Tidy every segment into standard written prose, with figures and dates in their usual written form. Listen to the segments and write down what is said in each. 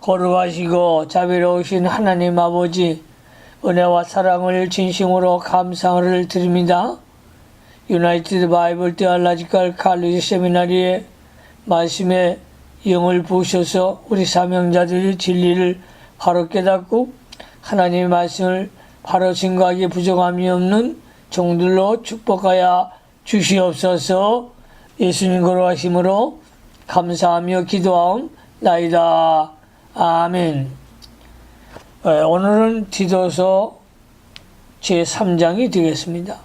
거룩하시고 자비로우신 하나님 아버지, 은혜와 사랑을 진심으로 감사를 드립니다. 유나이티드 바이블 테올로지컬 칼리지 세미나리의 말씀에 영을 부으셔서 우리 사명자들이 진리를 바로 깨닫고 하나님의 말씀을 바로 증거하기에 부족함이 없는 종들로 축복하여 주시옵소서. 예수님 거룩하심으로 감사하며 기도하옵나이다. 아멘. 오늘은 디도서 제3장이 되겠습니다.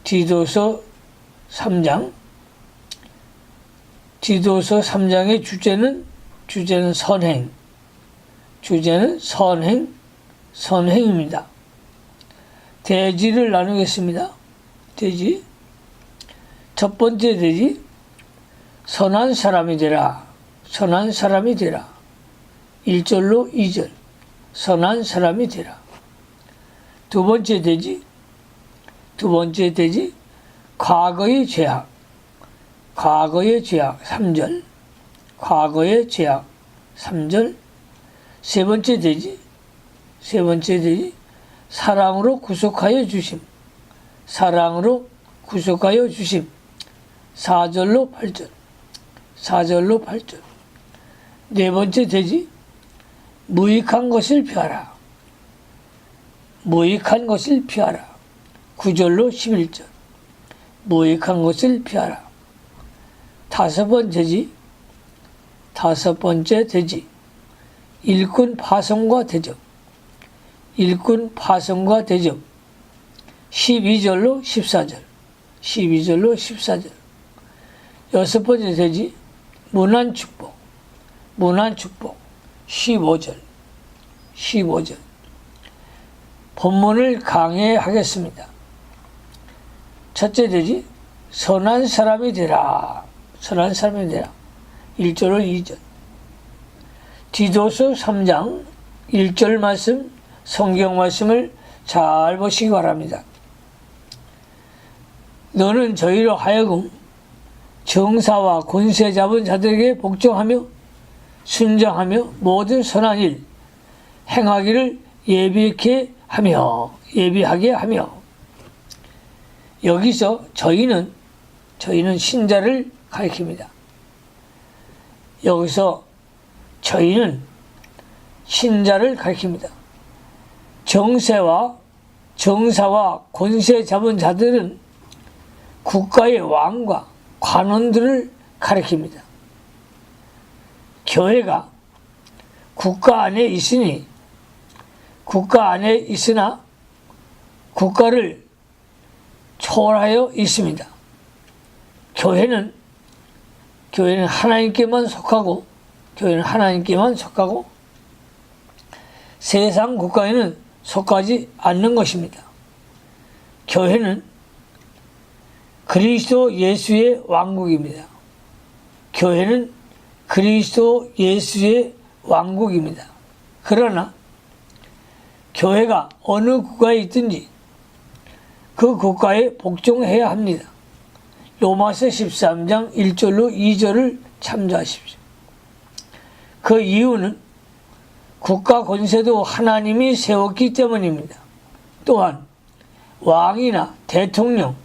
디도서 3장. 디도서 3장의 주제는 선행. 주제는 선행입니다. 대지를 나누겠습니다. 대지. 첫 번째 대지. 선한 사람이 되라. 선한 사람이 되라. 1절로 2절. 선한 사람이 되라. 두 번째 대지. 과거의 죄악. 과거의 죄악. 3절. 과거의 죄악. 3절. 세 번째 대지. 사랑으로 구속하여 주심. 사랑으로 구속하여 주심. 4절로 8절. 네 번째 대지. 무익한 것을 피하라. 무익한 것을 피하라. 9절로 11절. 무익한 것을 피하라. 다섯 번째 대지. 일꾼 파송과 대접. 12절로 14절. 여섯 번째 대지. 무난 축복. 15절. 본문을 강해하겠습니다. 첫째 대지. 선한 사람이 되라. 1절로 2절. 디도서 3장 1절 말씀, 성경 말씀을 잘 보시기 바랍니다. 너는 저희로 하여금 정사와 권세 잡은 자들에게 복종하며 순종하며 모든 선한 일 행하기를 예비하게 하며. 여기서 저희는 신자를 가리킵니다. 여기서 저희는 신자를 가리킵니다. 정사와 권세 잡은 자들은 국가의 왕과 관원들을 가리킵니다. 교회가 국가 안에 있으나 국가를 초월하여 있습니다. 교회는 하나님께만 속하고 세상 국가에는 속하지 않는 것입니다. 교회는 그리스도 예수의 왕국입니다. 그러나 교회가 어느 국가에 있든지 그 국가에 복종해야 합니다. 로마서 13장 1절로 2절을 참조하십시오. 그 이유는 국가 권세도 하나님이 세웠기 때문입니다. 또한 왕이나 대통령,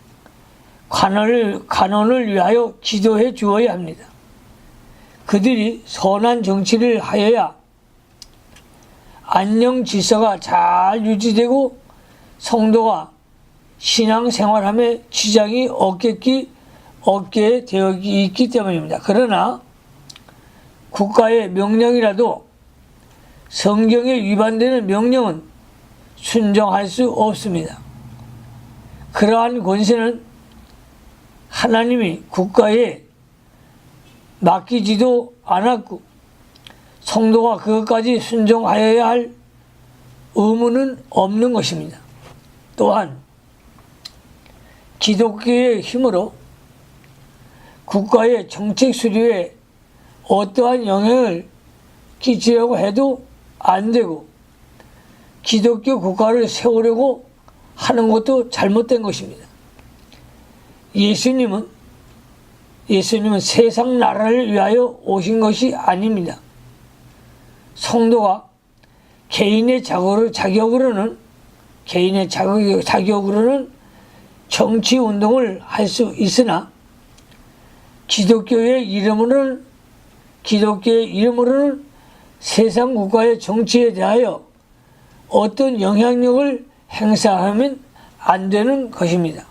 관원을 위하여 기도해 주어야 합니다. 그들이 선한 정치를 하여야 안녕 질서가 잘 유지되고 성도가 신앙생활함에 지장이 없게 되어 있기 때문입니다. 그러나 국가의 명령이라도 성경에 위반되는 명령은 순종할 수 없습니다. 그러한 권세는 하나님이 국가에 맡기지도 않았고 성도가 그것까지 순종하여야 할 의무는 없는 것입니다. 또한 기독교의 힘으로 국가의 정책 수립에 어떠한 영향을 끼치려고 해도 안 되고 기독교 국가를 세우려고 하는 것도 잘못된 것입니다. 예수님은 세상 나라를 위하여 오신 것이 아닙니다. 성도가 개인의 자격으로는 정치 운동을 할 수 있으나 기독교의 이름으로는 세상 국가의 정치에 대하여 어떤 영향력을 행사하면 안 되는 것입니다.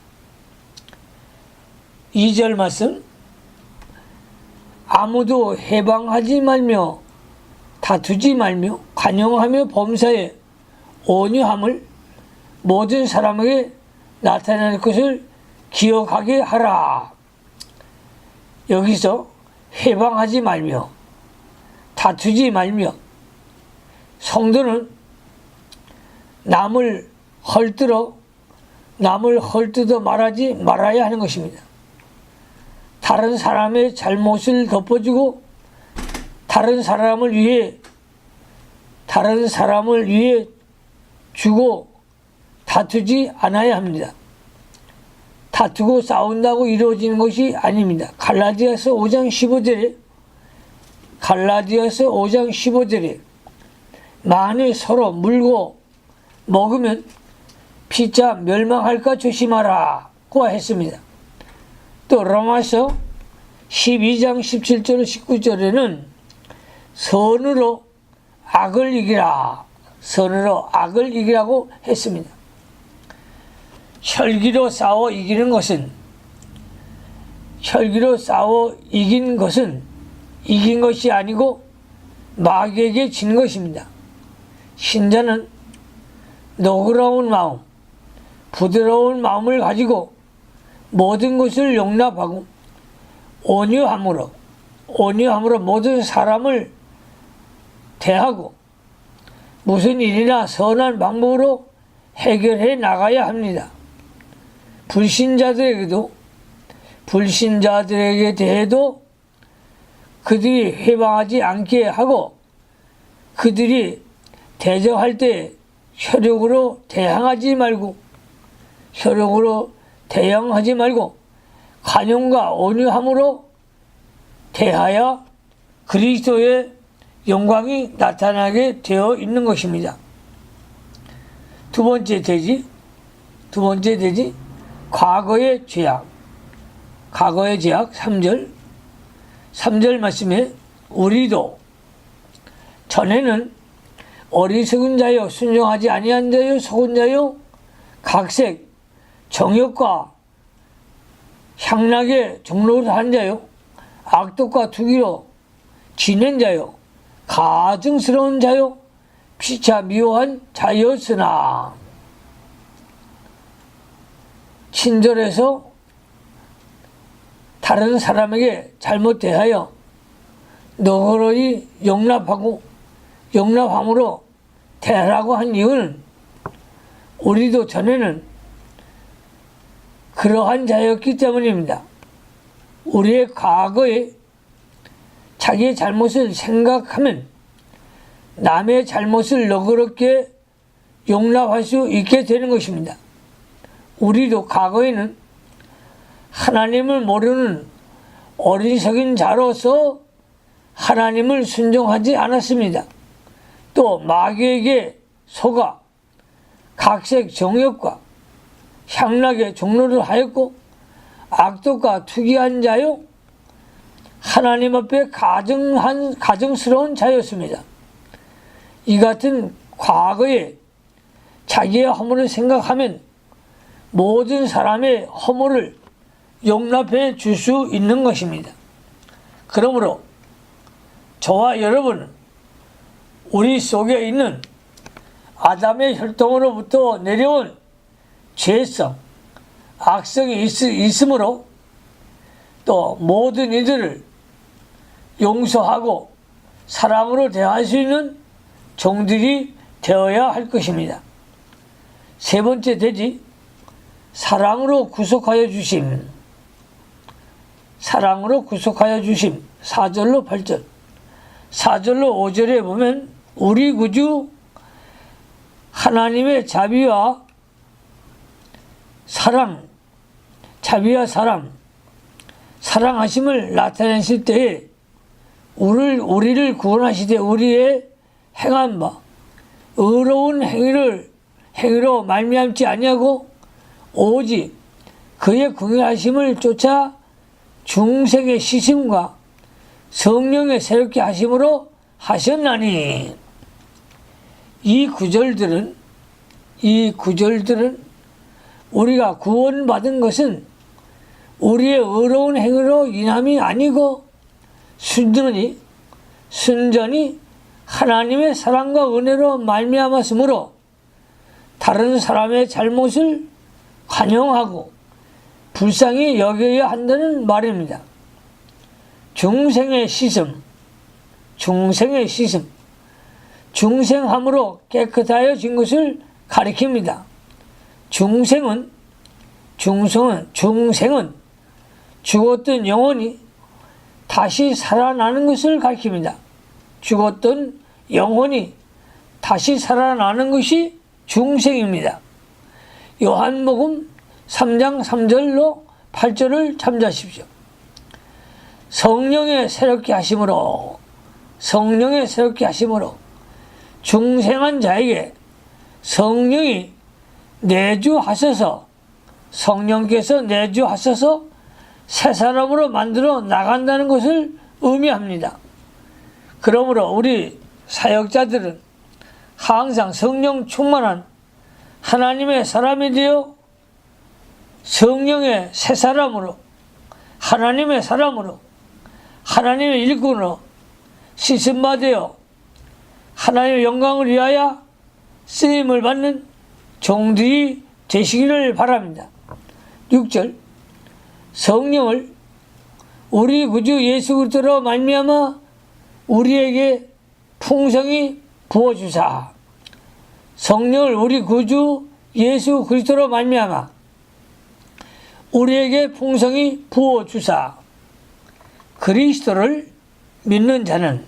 2절 말씀, 아무도 해방하지 말며 다투지 말며 관용하며 범사에 온유함을 모든 사람에게 나타낼 것을 기억하게 하라. 여기서 해방하지 말며 다투지 말며, 성도는 남을 헐뜯어 말아야 하는 것입니다. 다른 사람의 잘못을 덮어주고 다른 사람을 위해 주고 다투지 않아야 합니다. 다투고 싸운다고 이루어지는 것이 아닙니다. 갈라디아서 5장 15절에 만일 서로 물고 먹으면 피차 멸망할까 조심하라고 했습니다. 또 로마서 12장 17절 19절에는 선으로 악을 이기라고 했습니다. 혈기로 싸워 이긴 것은 이긴 것이 아니고 마귀에게 진 것입니다. 신자는 너그러운 마음, 부드러운 마음을 가지고 모든 것을 용납하고 온유함으로 모든 사람을 대하고 무슨 일이나 선한 방법으로 해결해 나가야 합니다. 불신자들에게 대해도 그들이 해방하지 않게 하고 그들이 대적할 때 혈육으로 대항하지 말고 관용과 온유함으로 대하여 그리스도의 영광이 나타나게 되어 있는 것입니다. 두 번째 대지, 과거의 죄악 3절 말씀에 우리도 전에는 어리석은 자요 순종하지 아니한 자요 속은 자요 각색 정욕과 향락에 종로를 한 자요 악독과 투기로 지낸 자요 가증스러운 자요 피차 미워한 자였으나, 친절해서 다른 사람에게 잘못 대하여 너그러이 용납함으로 대하라고 한 이유는 우리도 전에는 그러한 자였기 때문입니다. 우리의 과거에 자기의 잘못을 생각하면 남의 잘못을 너그럽게 용납할 수 있게 되는 것입니다. 우리도 과거에는 하나님을 모르는 어리석은 자로서 하나님을 순종하지 않았습니다. 또 마귀에게 속아 각색 정욕과 향락에 종로를 하였고 악독과 투기한 자요 하나님 앞에 가증스러운 자였습니다. 이 같은 과거에 자기의 허물을 생각하면 모든 사람의 허물을 용납해 줄 수 있는 것입니다. 그러므로 저와 여러분은 우리 속에 있는 아담의 혈통으로부터 내려온 죄성, 악성이 있으므로 또 모든 이들을 용서하고 사랑으로 대할 수 있는 종들이 되어야 할 것입니다. 세 번째 대지, 사랑으로 구속하여 주심. 4절로 8절, 4절로 5절에 보면 우리 구주 하나님의 자비와 사랑하심을 나타내실 때에 우리를 구원하시되 우리의 행한 바 의로운 행위로 말미암지 아니하고 오직 그의 궁일하심을 쫓아 중생의 시심과 성령의 새롭게 하심으로 하셨나니. 이 구절들은 우리가 구원받은 것은 우리의 의로운 행위로 인함이 아니고 순전히 하나님의 사랑과 은혜로 말미암았으므로 다른 사람의 잘못을 관용하고 불쌍히 여겨야 한다는 말입니다. 중생의 시슴, 중생함으로 깨끗하여진 것을 가리킵니다. 중생은 죽었던 영혼이 다시 살아나는 것을 가리킵니다. 죽었던 영혼이 다시 살아나는 것이 중생입니다. 요한복음 3장 3절로 8절을 참조하십시오. 성령의 새롭게 하심으로 중생한 자에게 성령이 성령께서 내주하셔서 새 사람으로 만들어 나간다는 것을 의미합니다. 그러므로 우리 사역자들은 항상 성령 충만한 하나님의 사람이 되어 성령의 새 사람으로, 하나님의 일꾼으로 씻음받아 하나님의 영광을 위하여 쓰임을 받는 종들이 되시기를 바랍니다. 6절, 성령을 우리 구주 예수 그리스도로 말미암아 우리에게 풍성히 부어주사. 성령을 우리 구주 예수 그리스도로 말미암아 우리에게 풍성히 부어주사. 그리스도를 믿는 자는,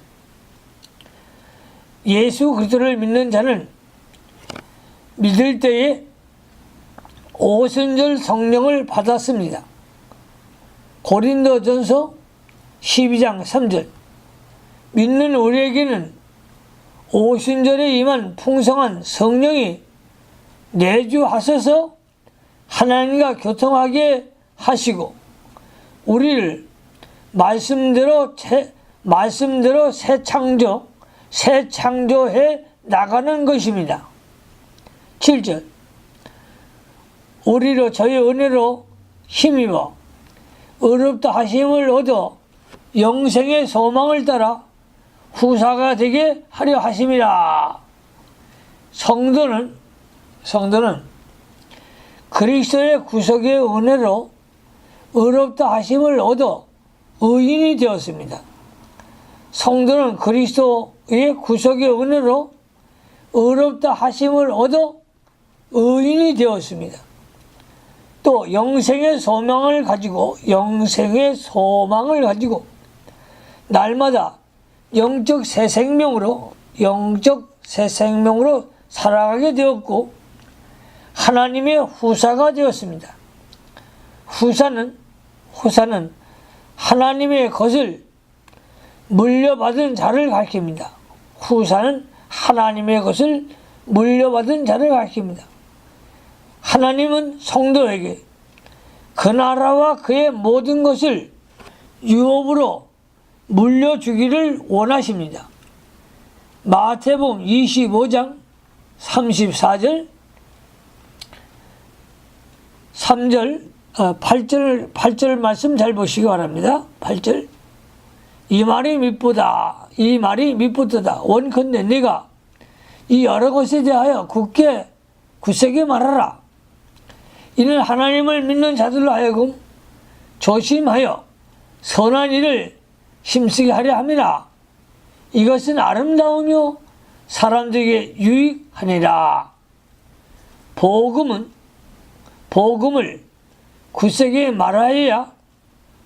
예수 그리스도를 믿는 자는 믿을 때에 오순절 성령을 받았습니다. 고린도전서 12장 3절, 믿는 우리에게는 오순절에 임한 풍성한 성령이 내주하셔서 하나님과 교통하게 하시고 우리를 말씀대로 새 창조해 나가는 것입니다. 7절, 우리로 저희 은혜로 힘입어 의롭다 하심을 얻어 영생의 소망을 따라 후사가 되게 하려 하심이라. 성도는 그리스도의 구속의 은혜로 의롭다 하심을 얻어 의인이 되었습니다. 성도는 그리스도의 구속의 은혜로 의롭다 하심을 얻어 의인이 되었습니다. 또 영생의 소망을 가지고 날마다 영적 새 생명으로 살아가게 되었고 하나님의 후사가 되었습니다. 후사는 하나님의 것을 물려받은 자를 가리킵니다. 후사는 하나님의 것을 물려받은 자를 가리킵니다. 하나님은 성도에게 그 나라와 그의 모든 것을 유업으로 물려주기를 원하십니다. 마태복음 25장 34절 8절 말씀 잘 보시기 바랍니다. 8절, 이 말이 미쁘다. 원컨대 네가 이 여러 것에 대하여 굳세게 말하라. 이는 하나님을 믿는 자들로 하여금 조심하여 선한 일을 힘쓰게 하려 함이라. 이것은 아름다우며 사람들에게 유익하니라. 복음을 굳세게 말하여야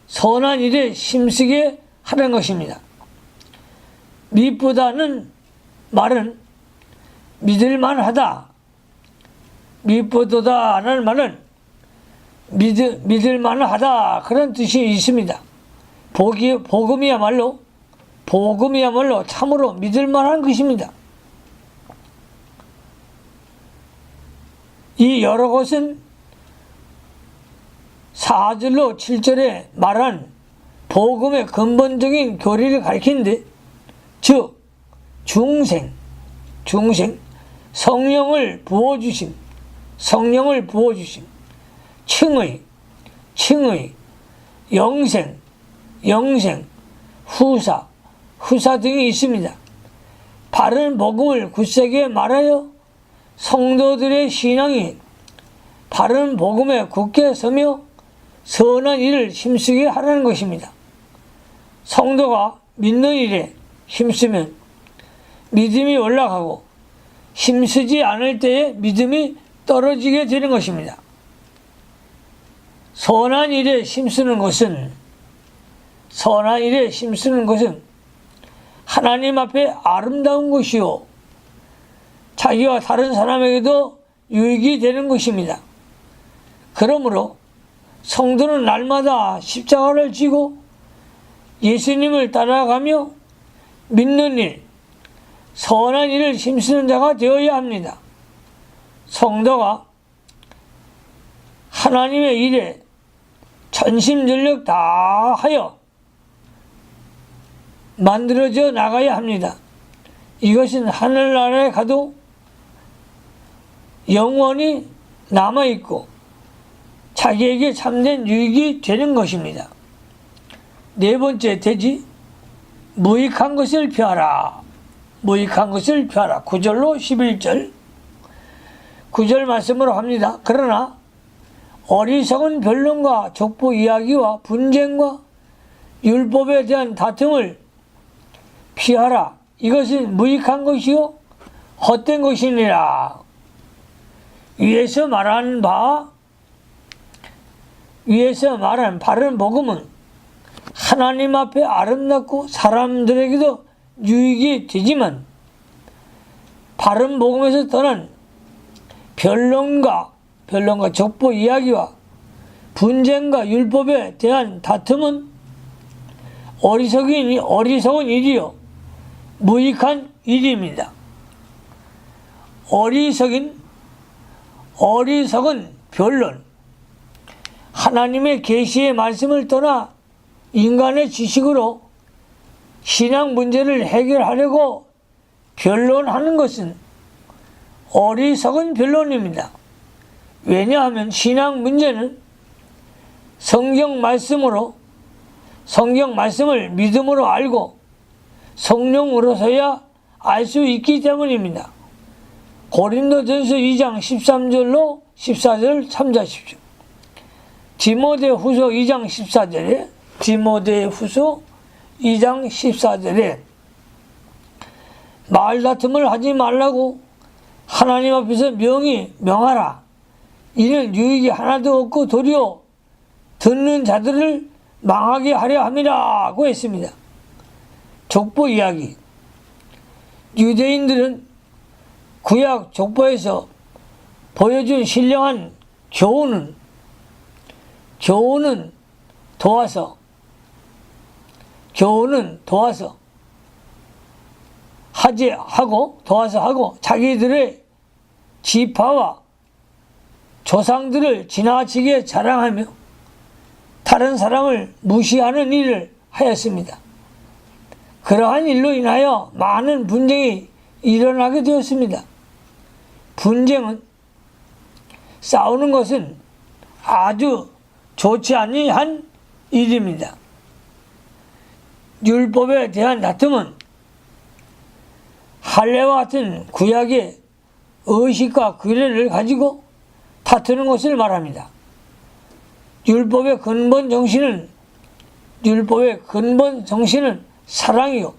선한 일에 힘쓰게 하는 것입니다. 미쁘다는 말은 믿을만하다. 미쁘다는 말은 믿을만하다 그런 뜻이 있습니다. 복음이야말로 참으로 믿을만한 것입니다. 이 여러 것은 4절로 7절에 말한 복음의 근본적인 교리를 가리키는데, 즉 중생, 성령을 부어주심, 칭의, 영생, 후사 등이 있습니다. 바른 복음을 굳세게 말하여 성도들의 신앙이 바른 복음에 굳게 서며 선한 일을 힘쓰게 하라는 것입니다. 성도가 믿는 일에 힘쓰면 믿음이 올라가고, 힘쓰지 않을 때에 믿음이 떨어지게 되는 것입니다. 선한 일에 힘쓰는 것은 하나님 앞에 아름다운 것이요, 자기와 다른 사람에게도 유익이 되는 것입니다. 그러므로 성도는 날마다 십자가를 지고 예수님을 따라가며 믿는 일, 선한 일을 힘쓰는 자가 되어야 합니다. 성도가 하나님의 일에 전심전력 다하여 만들어져 나가야 합니다. 이것은 하늘나라에 가도 영원히 남아있고 자기에게 참된 유익이 되는 것입니다. 네 번째 대지, 무익한 것을 피하라. 9절로 11절. 9절 말씀으로 합니다. 그러나 어리석은 변론과 족보 이야기와 분쟁과 율법에 대한 다툼을 피하라. 이것은 무익한 것이요 헛된 것이니라. 위에서 말한 바른 복음은 하나님 앞에 아름답고 사람들에게도 유익이 되지만, 바른 복음에서 떠난 변론과 족보 이야기와 분쟁과 율법에 대한 다툼은 어리석은 일이요 무익한 일입니다. 어리석은 변론, 하나님의 계시의 말씀을 떠나 인간의 지식으로 신앙 문제를 해결하려고 변론하는 것은 어리석은 변론입니다. 왜냐하면 신앙 문제는 성경 말씀을 믿음으로 알고 성령으로서야 알 수 있기 때문입니다. 고린도전서 2장 13절로 14절 참조하십시오. 디모데후서 2장 14절에 말다툼을 하지 말라고 하나님 앞에서 명하라. 이는 유익이 하나도 없고 도리어 듣는 자들을 망하게 하려 함이라고 했습니다. 족보 이야기. 유대인들은 구약 족보에서 보여준 신령한 교훈은 도와서 하고 자기들의 지파와 조상들을 지나치게 자랑하며 다른 사람을 무시하는 일을 하였습니다. 그러한 일로 인하여 많은 분쟁이 일어나게 되었습니다. 싸우는 것은 아주 좋지 아니한 일입니다. 율법에 대한 다툼은 할례와 같은 구약의 의식과 규례를 가지고 다투는 것을 말합니다. 율법의 근본 정신은 사랑이요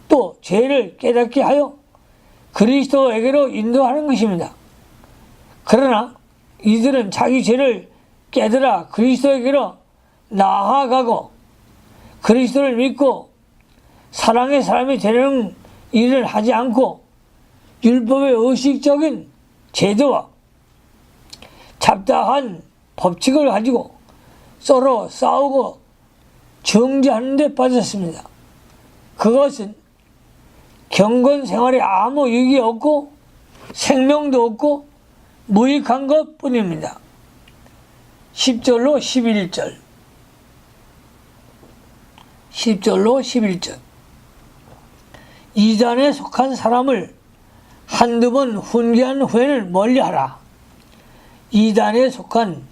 또 죄를 깨닫게 하여 그리스도에게로 인도하는 것입니다. 그러나 이들은 자기 죄를 깨달아 그리스도에게로 나아가고 그리스도를 믿고 사랑의 사람이 되려는 일을 하지 않고 율법의 의식적인 제도와 잡다한 법칙을 가지고 서로 싸우고 정죄하는 데 빠졌습니다. 그것은 경건 생활에 아무 유익이 없고 생명도 없고 무익한 것 뿐입니다. 10절로 11절. 10절로 11절. 이단에 속한 사람을 한두 번 훈계한 후에는 멀리하라. 이단에 속한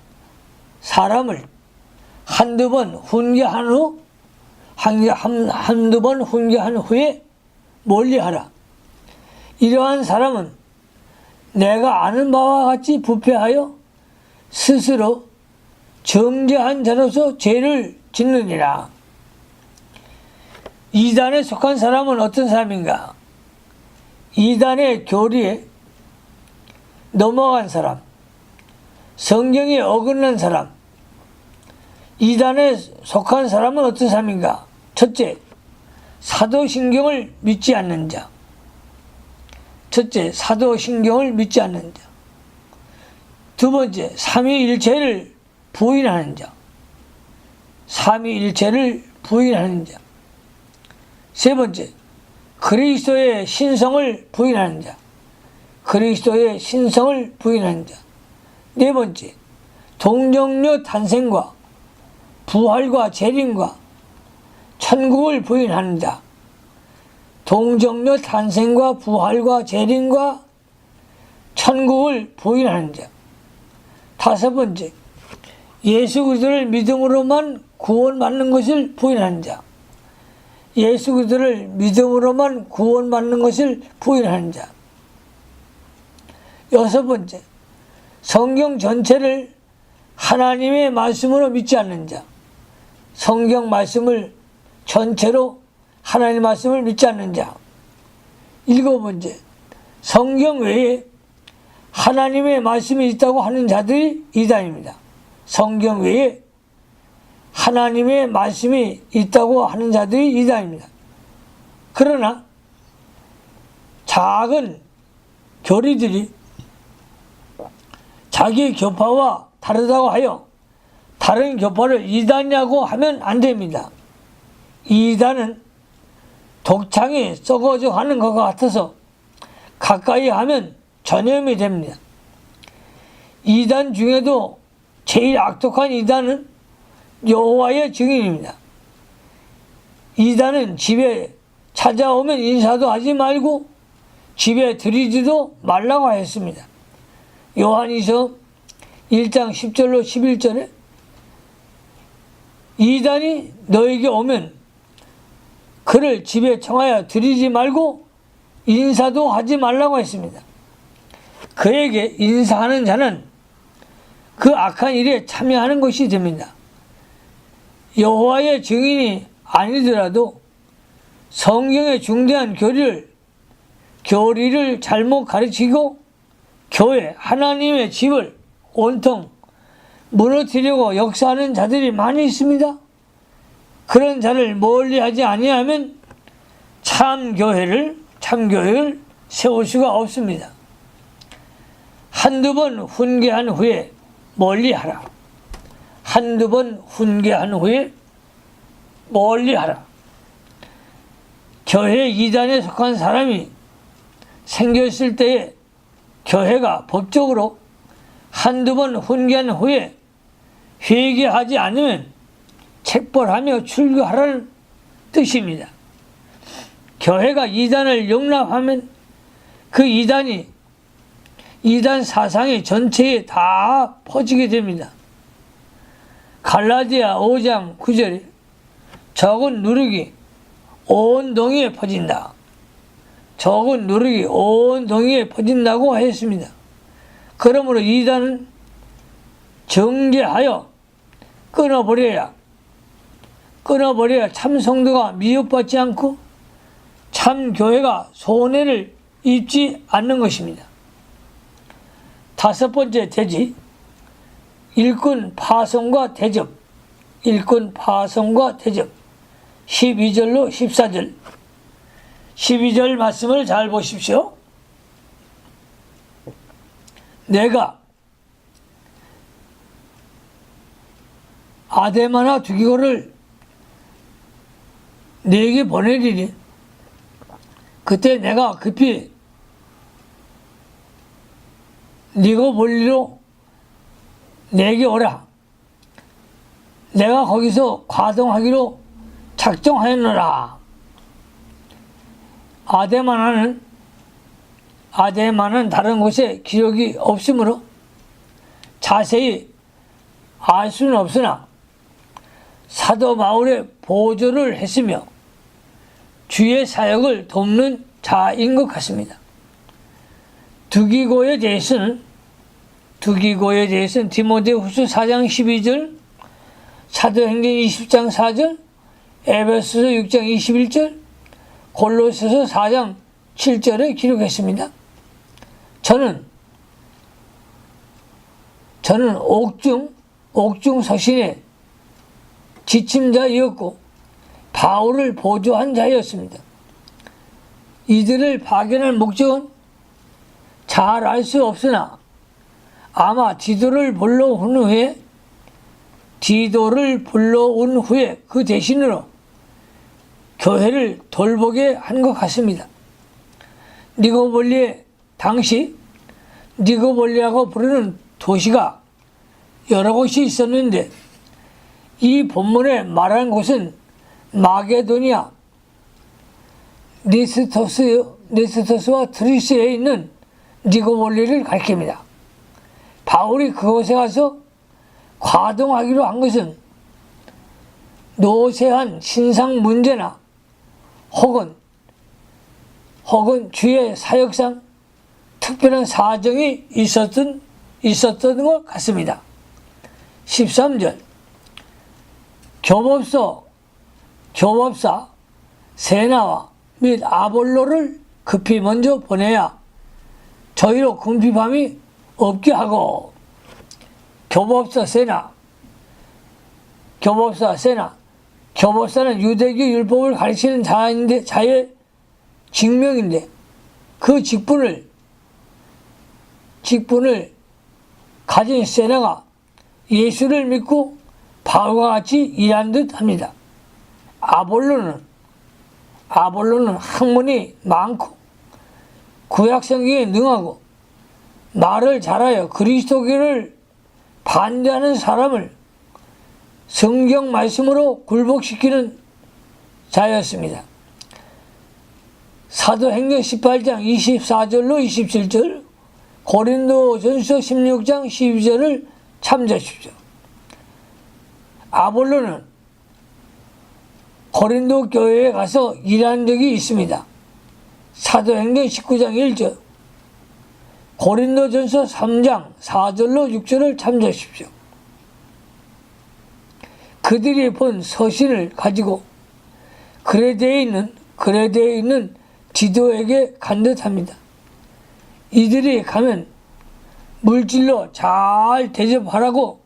사람을 한두 번 훈계한 후에 멀리하라. 이러한 사람은 내가 아는 바와 같이 부패하여 스스로 정죄한 자로서 죄를 짓느니라. 이단에 속한 사람은 어떤 사람인가? 이단의 교리에 넘어간 사람, 성경에 어긋난 사람. 이단에 속한 사람은 어떤 사람인가? 첫째, 사도신경을 믿지 않는 자. 첫째, 사도신경을 믿지 않는 자. 두 번째, 삼위일체를 부인하는 자. 삼위일체를 부인하는 자. 세 번째, 그리스도의 신성을 부인하는 자. 그리스도의 신성을 부인하는 자. 네 번째, 동정녀 탄생과 부활과 재림과 천국을 부인하는 자. 동정녀 탄생과 부활과 재림과 천국을 부인하는 자. 다섯 번째, 예수 그리스도를 믿음으로만 구원받는 것을 부인하는 자. 예수 그리스도를 믿음으로만 구원받는 것을 부인하는 자. 여섯 번째, 성경 전체를 하나님의 말씀으로 믿지 않는 자. 성경 말씀을 전체로 하나님의 말씀을 믿지 않는 자. 일곱 번째, 성경 외에 하나님의 말씀이 있다고 하는 자들이 이단입니다. 성경 외에 하나님의 말씀이 있다고 하는 자들이 이단입니다. 그러나 작은 교리들이 자기 교파와 다르다고 하여 다른 교파를 이단이라고 하면 안 됩니다. 이단은 독창이 썩어져 가는 것 같아서 가까이 하면 전염이 됩니다. 이단 중에도 제일 악독한 이단은 여호와의 증인입니다. 이단은 집에 찾아오면 인사도 하지 말고 집에 들이지도 말라고 하였습니다. 요한이서 1장 10절로 11절에 이단이 너에게 오면 그를 집에 청하여 들이지 말고 인사도 하지 말라고 했습니다. 그에게 인사하는 자는 그 악한 일에 참여하는 것이 됩니다. 여호와의 증인이 아니더라도 성경의 중대한 교리를 잘못 가르치고 교회, 하나님의 집을 온통 무너뜨리고 역사하는 자들이 많이 있습니다. 그런 자를 멀리하지 아니하면 참교회를 세울 수가 없습니다. 한두 번 훈계한 후에 멀리하라. 한두 번 훈계한 후에 멀리하라. 교회 이단에 속한 사람이 생겼을 때에 교회가 법적으로 한두 번 훈계한 후에 회개하지 않으면 책벌하며 출교하라는 뜻입니다. 교회가 이단을 용납하면 그 이단 사상이 전체에 다 퍼지게 됩니다. 갈라디아 5장 9절에 적은 누룩이 온 동이에 퍼진다. 적은 누룩이 온 동이에 퍼진다고 했습니다. 그러므로 이단은 정죄하여 끊어버려야 참 성도가 미혹받지 않고 참 교회가 손해를 입지 않는 것입니다. 다섯 번째 대지, 일꾼 파송과 대접. 일꾼 파송과 대접. 12절로 14절. 12절 말씀을 잘 보십시오. 내가 아데마나 두기고를 네게 보내리니 그때 내가 급히 니고볼리로 내게 오라. 내가 거기서 과동하기로 작정하였노라. 아데마는 다른 곳에 기록이 없으므로 자세히 알 수는 없으나 사도 바울의 보조를 했으며 주의 사역을 돕는 자인 것 같습니다. 두기고에 대해서는 디모데후서 4장 12절, 사도행전 20장 4절, 에베소서 6장 21절, 골로새서 4장 7절에 기록했습니다. 저는 옥중 서신의 지침자이었고 바울을 보조한 자였습니다. 이들을 파견할 목적은 잘 알 수 없으나 아마 디도를 불러온 후에 그 대신으로 교회를 돌보게 한 것 같습니다. 당시 니고볼리라고 부르는 도시가 여러 곳이 있었는데 이 본문에 말한 곳은 마게도니아, 니스토스와 트리스에 있는 니고볼리를 가리킵니다. 바울이 그곳에 가서 과동하기로 한 것은 노쇠한 신상 문제나 혹은 주의 사역상 특별한 사정이 있었던 것 같습니다. 13절 교법사 세나와 및 아볼로를 급히 먼저 보내야 저희로 궁핍함이 없게 하고. 교법사는 유대교 율법을 가르치는 자의 직명인데 그 직분을 가진 세나가 예수를 믿고 바울과 같이 일한 듯 합니다. 아볼로는 학문이 많고 구약 성경에 능하고 말을 잘하여 그리스도교를 반대하는 사람을 성경 말씀으로 굴복시키는 자였습니다. 사도행전 18장 24절로 27절, 고린도전서 16장 12절을 참조하십시오. 아볼로는 고린도 교회에 가서 일한 적이 있습니다. 사도행전 19장 1절, 고린도전서 3장 4절로 6절을 참조하십시오. 그들이 본 서신을 가지고 그레데에 있는 디도에게 간 듯합니다. 이들이 가면 물질로 잘 대접하라고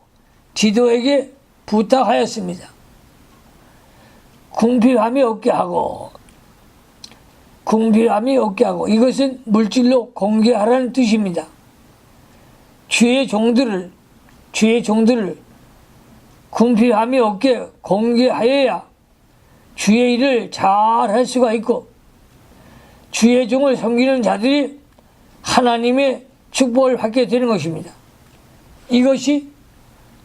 디도에게 부탁하였습니다. 궁핍함이 없게 하고 이것은 물질로 공개하라는 뜻입니다. 주의 종들을 궁핍함이 없게 공개하여야 주의 일을 잘 할 수가 있고 주의 종을 섬기는 자들이 하나님의 축복을 받게 되는 것입니다. 이것이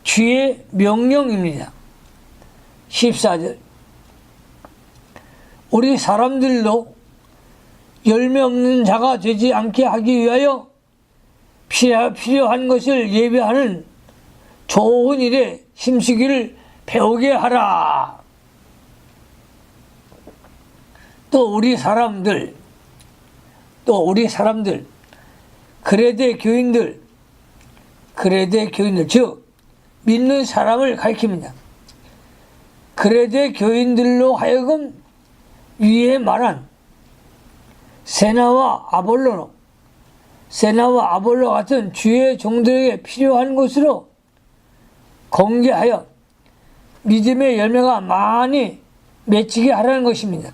주의 명령입니다. 14절 우리 사람들도 열매 없는 자가 되지 않게 하기 위하여 필요한 것을 예배하는 좋은 일에 힘쓰기를 배우게 하라. 또 우리 사람들 그레데 교인들 즉 믿는 사람을 가리킵니다. 그레데 교인들로 하여금 위에 말한 세나와 아볼로 같은 주의 종들에게 필요한 것으로 공개하여 믿음의 열매가 많이 맺히게 하라는 것입니다.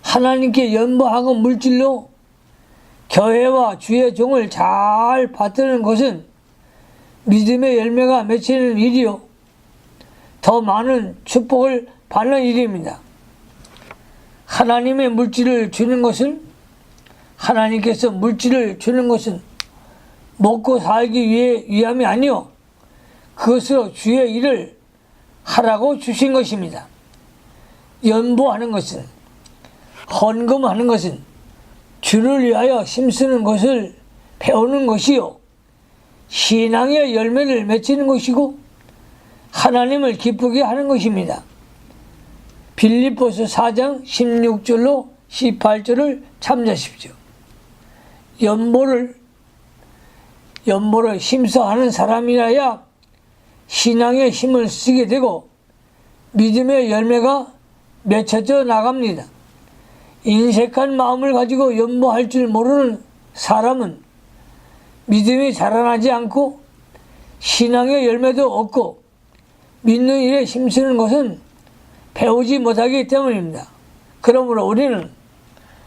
하나님께 연보하고 물질로 교회와 주의 종을 잘 받드는 것은 믿음의 열매가 맺히는 일이요 더 많은 축복을 받는 일입니다. 하나님께서 물질을 주는 것은 먹고 살기 위함이 아니요 그것으로 주의 일을 하라고 주신 것입니다. 연보하는 것은, 헌금하는 것은 주를 위하여 힘쓰는 것을 배우는 것이요 신앙의 열매를 맺히는 것이고 하나님을 기쁘게 하는 것입니다. 빌립보서 4장 16절로 18절을 참조하십시오. 연보를 힘써하는 사람이라야 신앙의 힘을 쓰게 되고 믿음의 열매가 맺혀져 나갑니다. 인색한 마음을 가지고 연보할 줄 모르는 사람은 믿음이 자라나지 않고 신앙의 열매도 없고 믿는 일에 힘쓰는 것은 배우지 못하기 때문입니다. 그러므로 우리는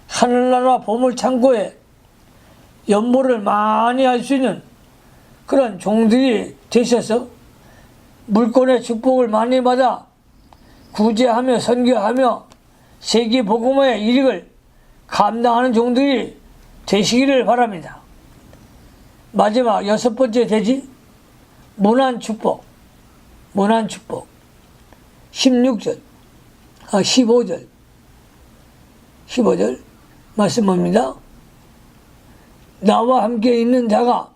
하늘나라 보물창고에 연보를 많이 할 수 있는 그런 종들이 되셔서 물권의 축복을 많이 받아 구제하며 선교하며 세계 복음화의 일을 감당하는 종들이 되시기를 바랍니다. 마지막 6번째 대지 문안 축복 15절 15절 말씀입니다. 나와 함께 있는 자가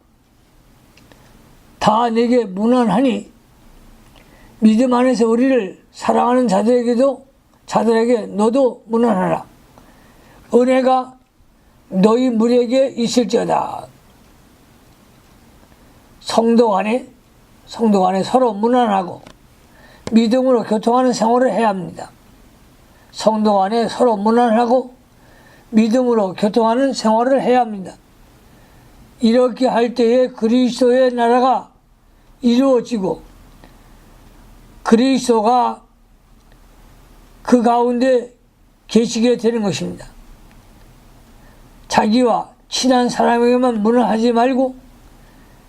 다 내게 문안하니 믿음 안에서 우리를 사랑하는 자들에게 너도 문안하라. 은혜가 너희 무리에게 있을지어다. 성도 간에 서로 문안하고 믿음으로 교통하는 생활을 해야 합니다. 성도 간에 서로 문안하고 믿음으로 교통하는 생활을 해야 합니다. 이렇게 할 때에 그리스도의 나라가 이루어지고 그리스도가 그 가운데 계시게 되는 것입니다. 자기와 친한 사람에게만 문안하지 말고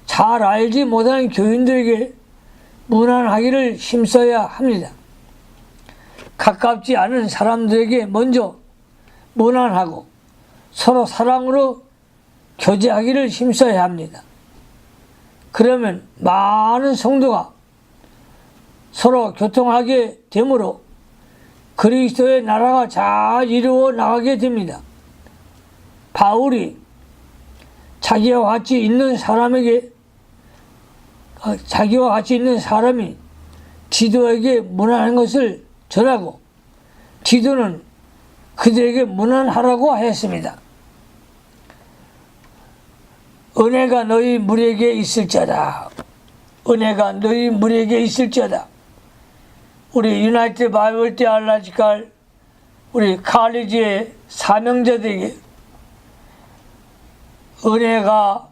잘 알지 못하는 교인들에게 문안하기를 힘써야 합니다. 가깝지 않은 사람들에게 먼저 문안하고 서로 사랑으로 교제하기를 힘써야 합니다. 그러면 많은 성도가 서로 교통하게 되므로 그리스도의 나라가 잘 이루어 나가게 됩니다. 바울이 자기와 같이 있는 사람이 디도에게 문안한 것을 전하고 디도는 그들에게 문안하라고 하였습니다. 은혜가 너희 무리에게 있을지어다. 은혜가 너희 무리에게 있을지어다. 우리 유나이티드 바이블 테올로지컬 우리 칼리지의 사명자들에게 은혜가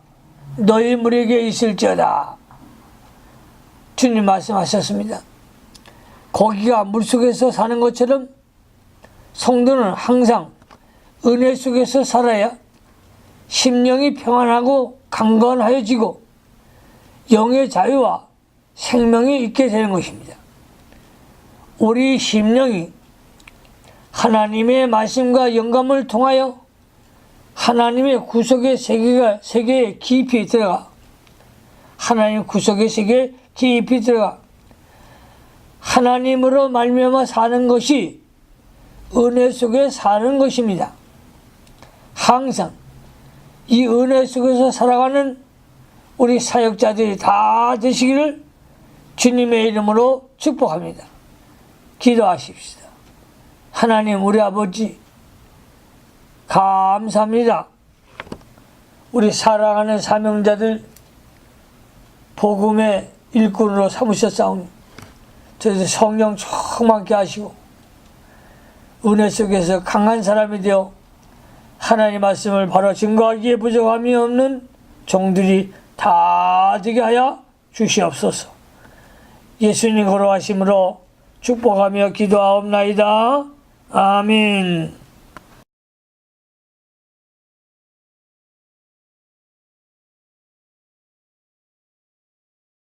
너희 무리에게 있을지어다. 주님 말씀하셨습니다. 고기가 물속에서 사는 것처럼 성도는 항상 은혜 속에서 살아야 심령이 평안하고 강건하여지고 영의 자유와 생명이 있게 되는 것입니다. 우리 심령이 하나님의 말씀과 영감을 통하여 하나님의 구속의 세계에 깊이 들어가 하나님 구속의 세계에 깊이 들어가 하나님으로 말미암아 사는 것이 은혜 속에 사는 것입니다. 항상 이 은혜 속에서 살아가는 우리 사역자들이 다 되시기를 주님의 이름으로 축복합니다. 기도하십시다. 하나님 우리 아버지 감사합니다. 우리 사랑하는 사명자들 복음의 일꾼으로 삼으셨사오니 저희들 성령 충만케 하시고 은혜 속에서 강한 사람이 되어 하나님 말씀을 바로 증거하기에 부족함이 없는 종들이 다 되게 하여 주시옵소서. 예수님 걸어가심으로 축복하며 기도하옵나이다. 아멘.